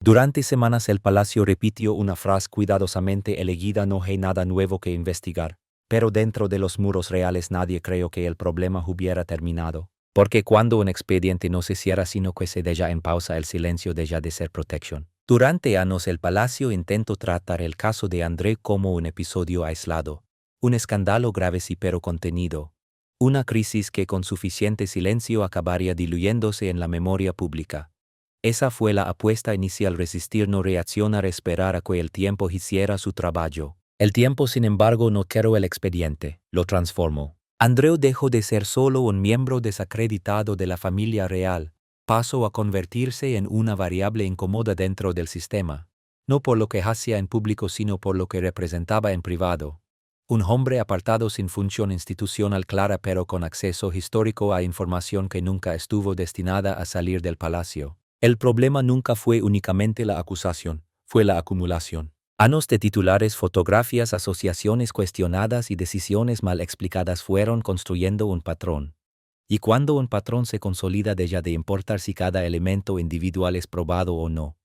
Durante semanas el palacio repitió una frase cuidadosamente elegida: no hay nada nuevo que investigar. Pero dentro de los muros reales nadie creyó que el problema hubiera terminado. Porque cuando un expediente no se cierra sino que se deja en pausa, el silencio deja de ser protección. Durante años el palacio intentó tratar el caso de André como un episodio aislado. Un escándalo grave sí pero contenido. Una crisis que con suficiente silencio acabaría diluyéndose en la memoria pública. Esa fue la apuesta inicial: resistir, no reaccionar, esperar a que el tiempo hiciera su trabajo. El tiempo, sin embargo, no creó el expediente, lo transformó. Andreu dejó de ser solo un miembro desacreditado de la familia real, pasó a convertirse en una variable incómoda dentro del sistema, no por lo que hacía en público sino por lo que representaba en privado. Un hombre apartado sin función institucional clara pero con acceso histórico a información que nunca estuvo destinada a salir del palacio. El problema nunca fue únicamente la acusación, fue la acumulación. Años de titulares, fotografías, asociaciones cuestionadas y decisiones mal explicadas fueron construyendo un patrón. Y cuando un patrón se consolida deja de importar si cada elemento individual es probado o no.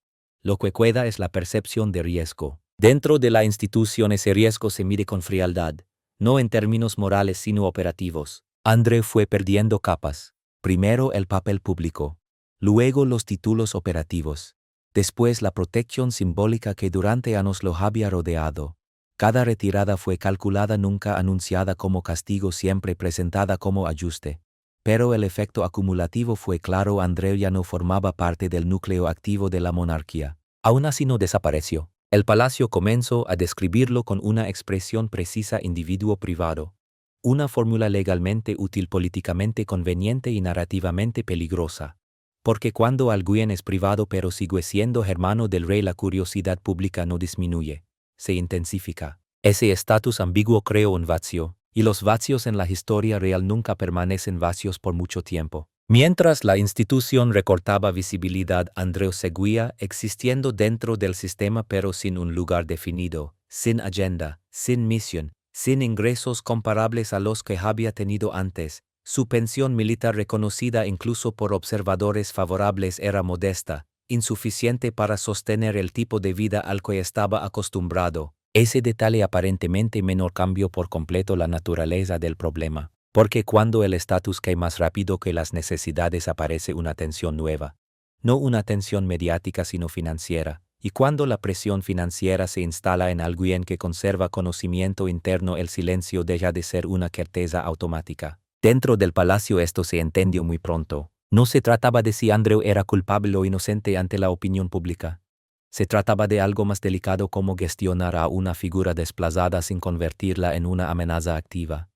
Lo que queda es la percepción de riesgo. Dentro de la institución ese riesgo se mide con frialdad, no en términos morales sino operativos. André fue perdiendo capas. Primero el papel público. Luego los títulos operativos. Después la protección simbólica que durante años lo había rodeado. Cada retirada fue calculada, nunca anunciada como castigo, siempre presentada como ajuste. Pero el efecto acumulativo fue claro: Andreu ya no formaba parte del núcleo activo de la monarquía. Aún así no desapareció. El palacio comenzó a describirlo con una expresión precisa: individuo privado. Una fórmula legalmente útil, políticamente conveniente y narrativamente peligrosa. Porque cuando alguien es privado pero sigue siendo hermano del rey, la curiosidad pública no disminuye, se intensifica. Ese estatus ambiguo creó un vacío, y los vacíos en la historia real nunca permanecen vacíos por mucho tiempo. Mientras la institución recortaba visibilidad, Andreu seguía existiendo dentro del sistema pero sin un lugar definido, sin agenda, sin misión, sin ingresos comparables a los que había tenido antes. Su pensión militar, reconocida incluso por observadores favorables, era modesta, insuficiente para sostener el tipo de vida al que estaba acostumbrado. Ese detalle aparentemente menor cambió por completo la naturaleza del problema, porque cuando el estatus cae más rápido que las necesidades aparece una tensión nueva. No una tensión mediática sino financiera, y cuando la presión financiera se instala en alguien que conserva conocimiento interno, el silencio deja de ser una certeza automática. Dentro del palacio esto se entendió muy pronto. No se trataba de si Andreu era culpable o inocente ante la opinión pública. Se trataba de algo más delicado: cómo gestionar a una figura desplazada sin convertirla en una amenaza activa.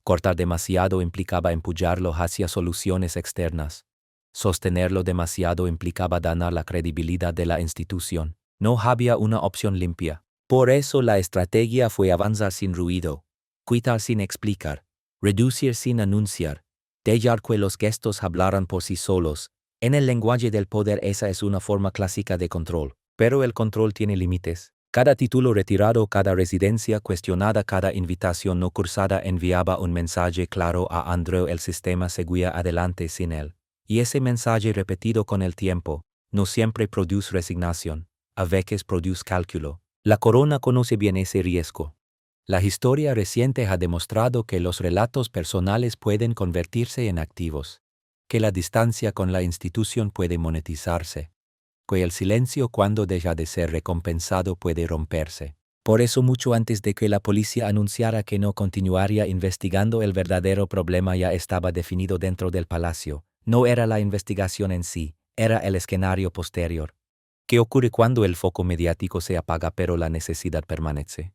Cortar demasiado implicaba empujarlo hacia soluciones externas. Sostenerlo demasiado implicaba dañar la credibilidad de la institución. No había una opción limpia. Por eso la estrategia fue avanzar sin ruido, quitar sin explicar, reducir sin anunciar, dejar que los gestos hablaran por sí solos. En el lenguaje del poder esa es una forma clásica de control, pero el control tiene límites. Cada título retirado, cada residencia cuestionada, cada invitación no cursada enviaba un mensaje claro a Andreu: el sistema seguía adelante sin él. Y ese mensaje, repetido con el tiempo, no siempre produce resignación, a veces produce cálculo. La corona conoce bien ese riesgo. La historia reciente ha demostrado que los relatos personales pueden convertirse en activos, que la distancia con la institución puede monetizarse, que el silencio, cuando deja de ser recompensado, puede romperse. Por eso, mucho antes de que la policía anunciara que no continuaría investigando, el verdadero problema ya estaba definido dentro del palacio. No era la investigación en sí, era el escenario posterior. ¿Qué ocurre cuando el foco mediático se apaga pero la necesidad permanece?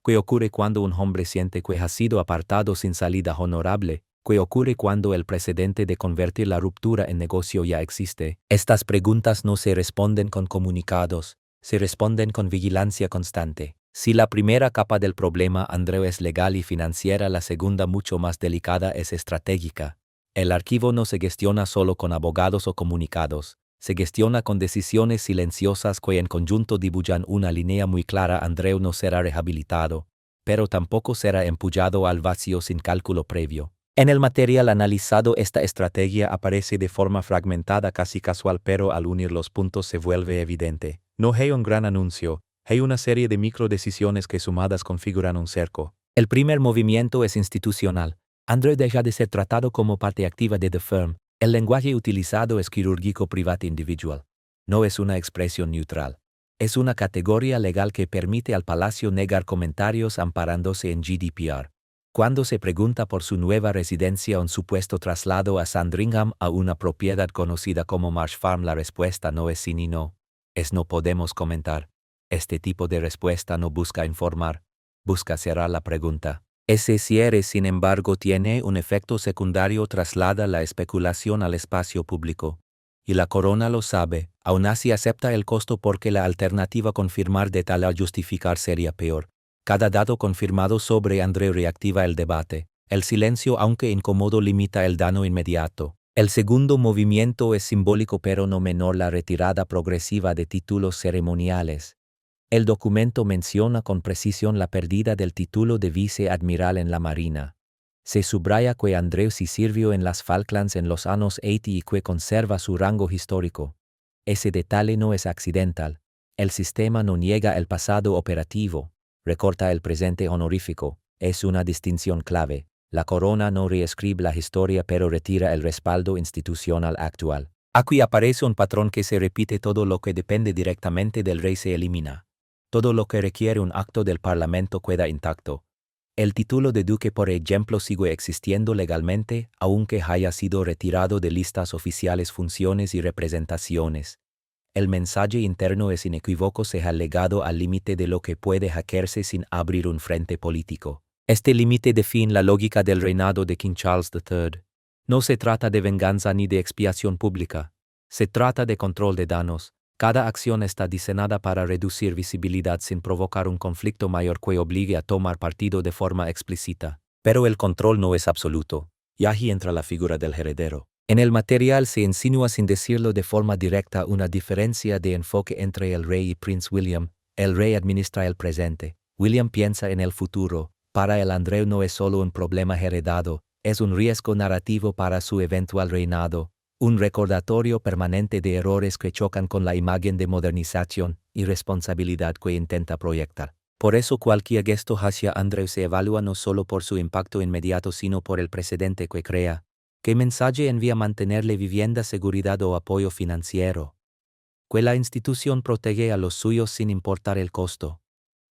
¿Qué ocurre cuando un hombre siente que ha sido apartado sin salida honorable? ¿Qué ocurre cuando el precedente de convertir la ruptura en negocio ya existe? Estas preguntas no se responden con comunicados, se responden con vigilancia constante. Si la primera capa del problema, Andreu, es legal y financiera, la segunda, mucho más delicada, es estratégica. El archivo no se gestiona solo con abogados o comunicados. Se gestiona con decisiones silenciosas que en conjunto dibujan una línea muy clara. Andreu no será rehabilitado, pero tampoco será empujado al vacío sin cálculo previo. En el material analizado esta estrategia aparece de forma fragmentada casi casual, pero al unir los puntos se vuelve evidente. No hay un gran anuncio, hay una serie de microdecisiones que sumadas configuran un cerco. El primer movimiento es institucional. Andrew deja de ser tratado como parte activa de The Firm. El lenguaje utilizado es quirúrgico private individual. No es una expresión neutral. Es una categoría legal que permite al Palacio negar comentarios amparándose en GDPR. Cuando se pregunta por su nueva residencia o un supuesto traslado a Sandringham a una propiedad conocida como Marsh Farm, la respuesta no es sí ni no. Es no podemos comentar. Este tipo de respuesta no busca informar, busca cerrar la pregunta. Ese cierre, sin embargo, tiene un efecto secundario, traslada la especulación al espacio público. Y la corona lo sabe, aún así acepta el costo porque la alternativa confirmar de tal al justificar sería peor. Cada dato confirmado sobre Andrew reactiva el debate. El silencio, aunque incómodo, limita el daño inmediato. El segundo movimiento es simbólico pero no menor, la retirada progresiva de títulos ceremoniales. El documento menciona con precisión la pérdida del título de viceadmiral en la Marina. Se subraya que Andrew sí sirvió en las Falklands en los años 80 y que conserva su rango histórico. Ese detalle no es accidental. El sistema no niega el pasado operativo, recorta el presente honorífico. Es una distinción clave. La corona no reescribe la historia pero retira el respaldo institucional actual. Aquí aparece un patrón que se repite: todo lo que depende directamente del rey se elimina. Todo lo que requiere un acto del Parlamento queda intacto. El título de duque, por ejemplo, sigue existiendo legalmente, aunque haya sido retirado de listas oficiales, funciones y representaciones. El mensaje interno es inequívoco: se ha llegado al límite de lo que puede hackearse sin abrir un frente político. Este límite define la lógica del reinado de King Charles III. No se trata de venganza ni de expiación pública. Se trata de control de daños. Cada acción está diseñada para reducir visibilidad sin provocar un conflicto mayor que obligue a tomar partido de forma explícita. Pero el control no es absoluto, y ahí entra la figura del heredero. En el material se insinúa, sin decirlo de forma directa, una diferencia de enfoque entre el rey y Prince William. El rey administra el presente. William piensa en el futuro. Para el Andrew no es solo un problema heredado, es un riesgo narrativo para su eventual reinado. Un recordatorio permanente de errores que chocan con la imagen de modernización y responsabilidad que intenta proyectar. Por eso cualquier gesto hacia Andrew se evalúa no solo por su impacto inmediato sino por el precedente que crea. ¿Qué mensaje envía? Mantenerle vivienda, seguridad o apoyo financiero? ¿Que la institución protege a los suyos sin importar el costo?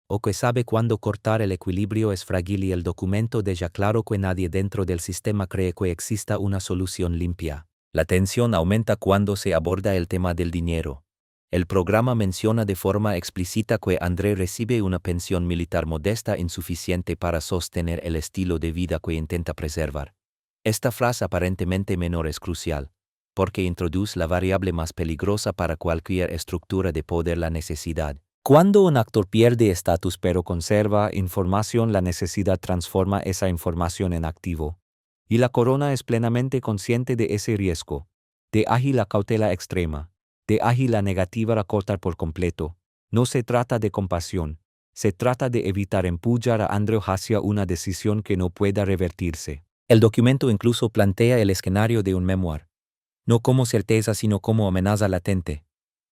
¿O que sabe cuándo cortar? El equilibrio es frágil y el documento deja claro que nadie dentro del sistema cree que exista una solución limpia. La tensión aumenta cuando se aborda el tema del dinero. El programa menciona de forma explícita que Andrew recibe una pensión militar modesta, insuficiente para sostener el estilo de vida que intenta preservar. Esta frase aparentemente menor es crucial, porque introduce la variable más peligrosa para cualquier estructura de poder: la necesidad. Cuando un actor pierde estatus pero conserva información, la necesidad transforma esa información en activo. Y la corona es plenamente consciente de ese riesgo. De ahí la cautela extrema. De ahí la negativa a cortar por completo. No se trata de compasión. Se trata de evitar empujar a Andrew hacia una decisión que no pueda revertirse. El documento incluso plantea el escenario de un memoir. No como certeza sino como amenaza latente.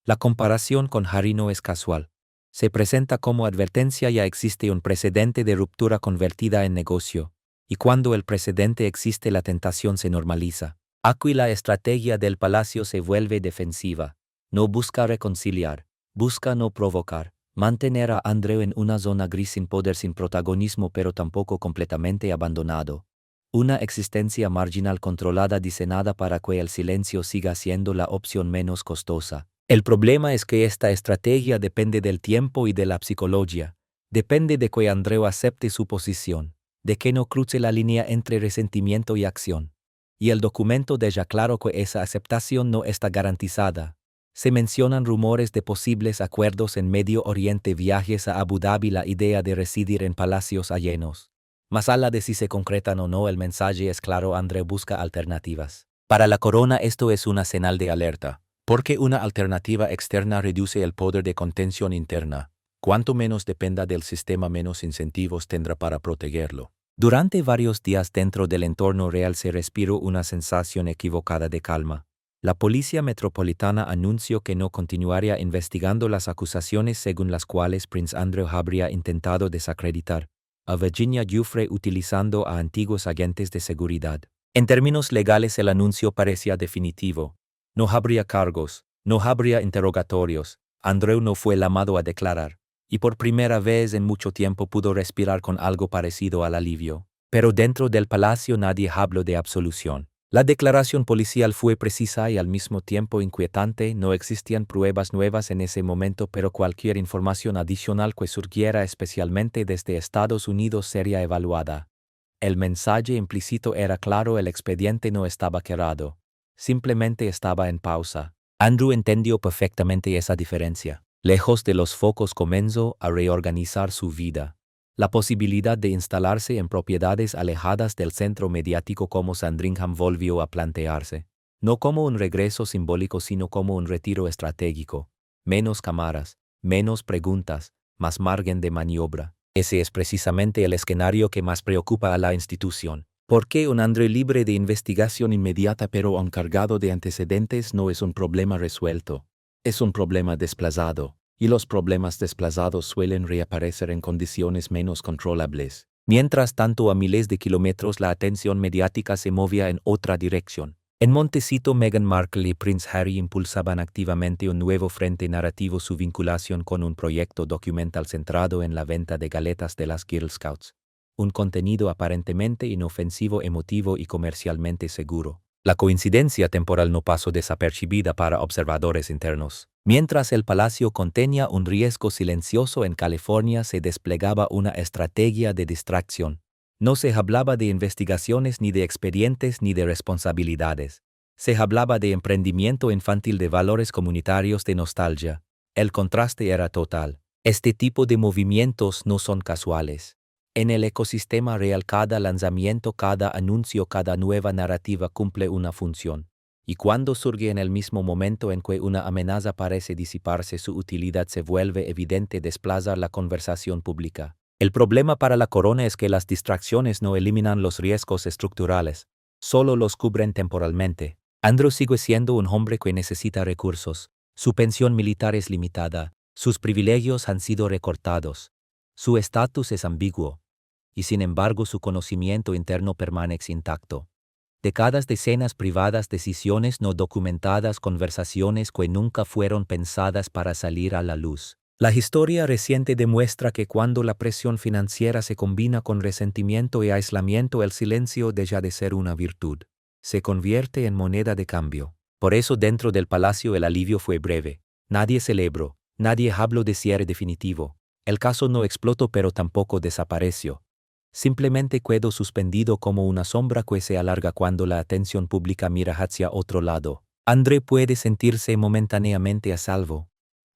La comparación con Harry no es casual. Se presenta como advertencia: ya existe un precedente de ruptura convertida en negocio. Y cuando el precedente existe, la tentación se normaliza. Aquí la estrategia del palacio se vuelve defensiva. No busca reconciliar, busca no provocar, mantener a Andrew en una zona gris, sin poder, sin protagonismo, pero tampoco completamente abandonado. Una existencia marginal controlada, diseñada para que el silencio siga siendo la opción menos costosa. El problema es que esta estrategia depende del tiempo y de la psicología. Depende de que Andrew acepte su posición, de que no cruce la línea entre resentimiento y acción. Y el documento deja claro que esa aceptación no está garantizada. Se mencionan rumores de posibles acuerdos en Medio Oriente, viajes a Abu Dhabi, la idea de residir en palacios ajenos. Más allá de si se concretan o no, el mensaje es claro: Andrew busca alternativas. Para la corona esto es una señal de alerta, porque una alternativa externa reduce el poder de contención interna. Cuanto menos dependa del sistema, menos incentivos tendrá para protegerlo. Durante varios días dentro del entorno real se respiró una sensación equivocada de calma. La Policía Metropolitana anunció que no continuaría investigando las acusaciones según las cuales Prince Andrew habría intentado desacreditar a Virginia Giuffre utilizando a antiguos agentes de seguridad. En términos legales el anuncio parecía definitivo. No habría cargos, no habría interrogatorios, Andrew no fue llamado a declarar, y por primera vez en mucho tiempo pudo respirar con algo parecido al alivio. Pero dentro del palacio nadie habló de absolución. La declaración policial fue precisa y al mismo tiempo inquietante. No existían pruebas nuevas en ese momento, pero cualquier información adicional que surgiera especialmente desde Estados Unidos sería evaluada. El mensaje implícito era claro: el expediente no estaba cerrado, simplemente estaba en pausa. Andrew entendió perfectamente esa diferencia. Lejos de los focos comenzó a reorganizar su vida. La posibilidad de instalarse en propiedades alejadas del centro mediático como Sandringham volvió a plantearse, no como un regreso simbólico sino como un retiro estratégico. Menos cámaras, menos preguntas, más margen de maniobra. Ese es precisamente el escenario que más preocupa a la institución. ¿Por qué un Andrew libre de investigación inmediata pero encargado de antecedentes no es un problema resuelto? Es un problema desplazado. Y los problemas desplazados suelen reaparecer en condiciones menos controlables. Mientras tanto, a miles de kilómetros la atención mediática se movía en otra dirección. En Montecito, Meghan Markle y Prince Harry impulsaban activamente un nuevo frente narrativo, su vinculación con un proyecto documental centrado en la venta de galetas de las Girl Scouts. Un contenido aparentemente inofensivo, emotivo y comercialmente seguro. La coincidencia temporal no pasó desapercibida para observadores internos. Mientras el palacio contenía un riesgo silencioso en California, se desplegaba una estrategia de distracción. No se hablaba de investigaciones, ni de expedientes, ni de responsabilidades. Se hablaba de emprendimiento infantil, de valores comunitarios, de nostalgia. El contraste era total. Este tipo de movimientos no son casuales. En el ecosistema real, cada lanzamiento, cada anuncio, cada nueva narrativa cumple una función. Y cuando surge en el mismo momento en que una amenaza parece disiparse, su utilidad se vuelve evidente: desplazar la conversación pública. El problema para la corona es que las distracciones no eliminan los riesgos estructurales, solo los cubren temporalmente. Andrew sigue siendo un hombre que necesita recursos. Su pensión militar es limitada, sus privilegios han sido recortados, su estatus es ambiguo, y sin embargo su conocimiento interno permanece intacto. Décadas de escenas privadas, decisiones no documentadas, conversaciones que nunca fueron pensadas para salir a la luz. La historia reciente demuestra que cuando la presión financiera se combina con resentimiento y aislamiento, el silencio deja de ser una virtud. Se convierte en moneda de cambio. Por eso dentro del palacio el alivio fue breve. Nadie celebró, nadie habló de cierre definitivo. El caso no explotó pero tampoco desapareció. Simplemente quedó suspendido como una sombra que se alarga cuando la atención pública mira hacia otro lado. Andrew puede sentirse momentáneamente a salvo,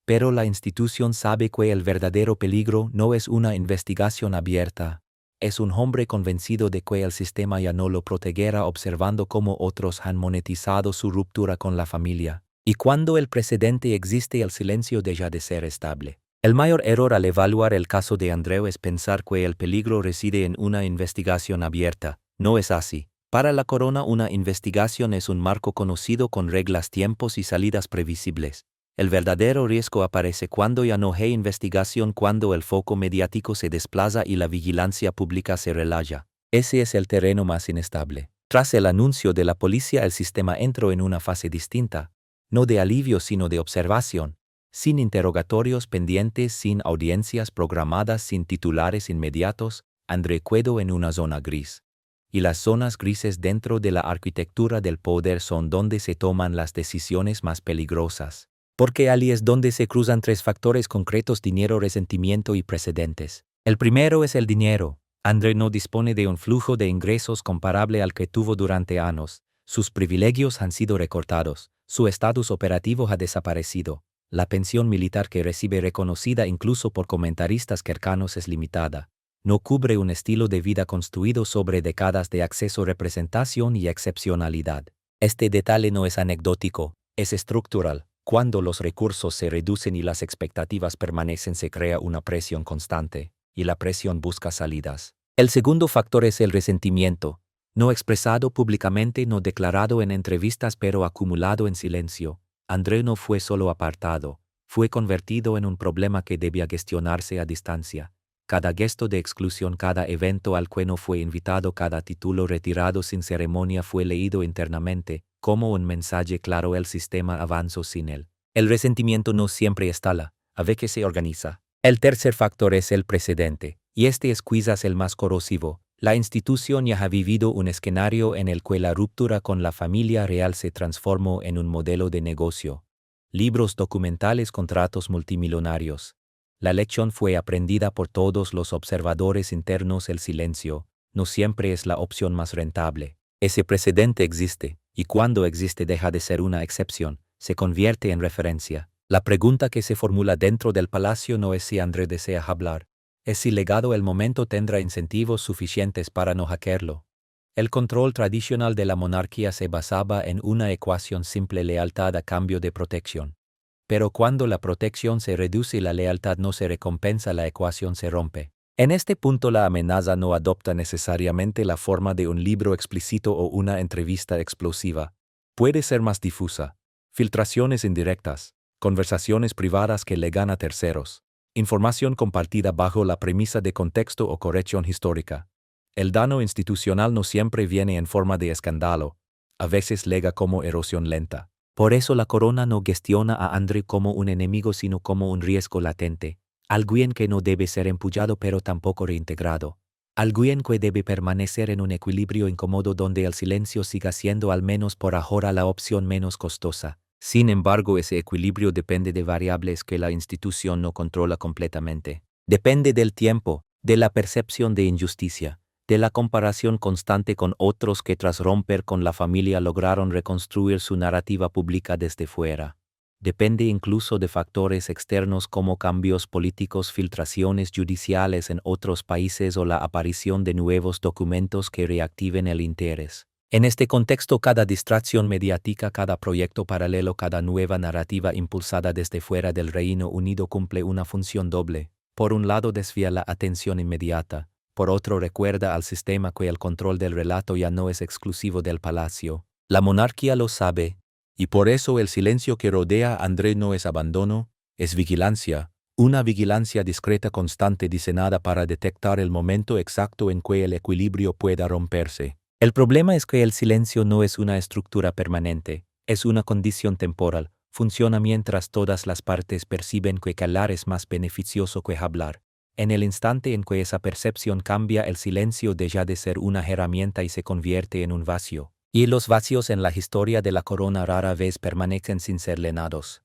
pero la institución sabe que el verdadero peligro no es una investigación abierta. Es un hombre convencido de que el sistema ya no lo protegerá, observando cómo otros han monetizado su ruptura con la familia. Y cuando el precedente existe, el silencio deja de ser estable. El mayor error al evaluar el caso de Andrew es pensar que el peligro reside en una investigación abierta. No es así. Para la corona, una investigación es un marco conocido con reglas, tiempos y salidas previsibles. El verdadero riesgo aparece cuando ya no hay investigación, cuando el foco mediático se desplaza y la vigilancia pública se relaja. Ese es el terreno más inestable. Tras el anuncio de la policía, el sistema entró en una fase distinta, no de alivio sino de observación. Sin interrogatorios pendientes, sin audiencias programadas, sin titulares inmediatos, Andrew quedó en una zona gris. Y las zonas grises dentro de la arquitectura del poder son donde se toman las decisiones más peligrosas. Porque allí es donde se cruzan tres factores concretos: dinero, resentimiento y precedentes. El primero es el dinero. Andrew no dispone de un flujo de ingresos comparable al que tuvo durante años. Sus privilegios han sido recortados, su estatus operativo ha desaparecido. La pensión militar que recibe, reconocida incluso por comentaristas cercanos, es limitada. No cubre un estilo de vida construido sobre décadas de acceso, representación y excepcionalidad. Este detalle no es anecdótico, es estructural. Cuando los recursos se reducen y las expectativas permanecen, se crea una presión constante, y la presión busca salidas. El segundo factor es el resentimiento, no expresado públicamente, no declarado en entrevistas pero acumulado en silencio. André no fue solo apartado, fue convertido en un problema que debía gestionarse a distancia. Cada gesto de exclusión, cada evento al que no fue invitado, cada título retirado sin ceremonia fue leído internamente, como un mensaje claro: el sistema avanzó sin él. El resentimiento no siempre instala, a veces se organiza. El tercer factor es el precedente, y este es quizás el más corrosivo. La institución ya ha vivido un escenario en el que la ruptura con la familia real se transformó en un modelo de negocio. Libros documentales, contratos multimillonarios. La lección fue aprendida por todos los observadores internos: el silencio no siempre es la opción más rentable. Ese precedente existe, y cuando existe deja de ser una excepción, se convierte en referencia. La pregunta que se formula dentro del palacio no es si André desea hablar, es si legado el momento tendrá incentivos suficientes para no hackearlo. El control tradicional de la monarquía se basaba en una ecuación simple: lealtad a cambio de protección. Pero cuando la protección se reduce y la lealtad no se recompensa, la ecuación se rompe. En este punto la amenaza no adopta necesariamente la forma de un libro explícito o una entrevista explosiva. Puede ser más difusa: filtraciones indirectas, conversaciones privadas que legan a terceros, información compartida bajo la premisa de contexto o corrección histórica. El daño institucional no siempre viene en forma de escándalo, a veces llega como erosión lenta. Por eso la corona no gestiona a André como un enemigo, sino como un riesgo latente, alguien que no debe ser empullado pero tampoco reintegrado, alguien que debe permanecer en un equilibrio incómodo donde el silencio siga siendo, al menos por ahora, la opción menos costosa. Sin embargo, ese equilibrio depende de variables que la institución no controla completamente. Depende del tiempo, de la percepción de injusticia, de la comparación constante con otros que tras romper con la familia lograron reconstruir su narrativa pública desde fuera. Depende incluso de factores externos como cambios políticos, filtraciones judiciales en otros países o la aparición de nuevos documentos que reactiven el interés. En este contexto, cada distracción mediática, cada proyecto paralelo, cada nueva narrativa impulsada desde fuera del Reino Unido cumple una función doble. Por un lado, desvía la atención inmediata. Por otro, recuerda al sistema que el control del relato ya no es exclusivo del palacio. La monarquía lo sabe, y por eso el silencio que rodea a André no es abandono, es vigilancia. Una vigilancia discreta, constante, diseñada para detectar el momento exacto en que el equilibrio pueda romperse. El problema es que el silencio no es una estructura permanente, es una condición temporal. Funciona mientras todas las partes perciben que callar es más beneficioso que hablar. En el instante en que esa percepción cambia, el silencio deja de ser una herramienta y se convierte en un vacío. Y los vacíos en la historia de la corona rara vez permanecen sin ser llenados.